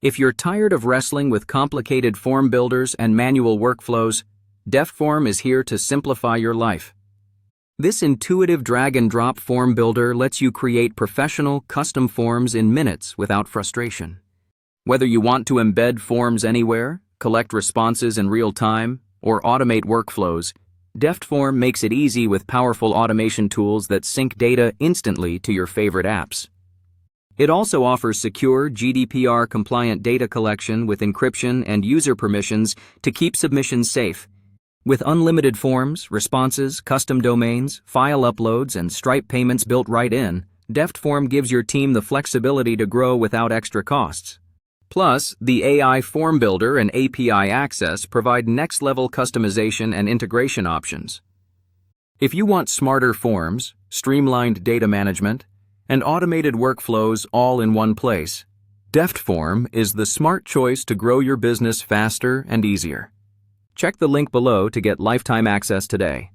If you're tired of wrestling with complicated form builders and manual workflows, Deftform is here to simplify your life. This intuitive drag-and-drop form builder lets you create professional, custom forms in minutes without frustration. Whether you want to embed forms anywhere, collect responses in real time, or automate workflows, Deftform makes it easy with powerful automation tools that sync data instantly to your favorite apps. It also offers secure GDPR-compliant data collection with encryption and user permissions to keep submissions safe. With unlimited forms, responses, custom domains, file uploads, and Stripe payments built right in, Deftform gives your team the flexibility to grow without extra costs. Plus, the AI Form Builder and API access provide next-level customization and integration options. If you want smarter forms, streamlined data management, and automated workflows all in one place, Deftform is the smart choice to grow your business faster and easier. Check the link below to get lifetime access today.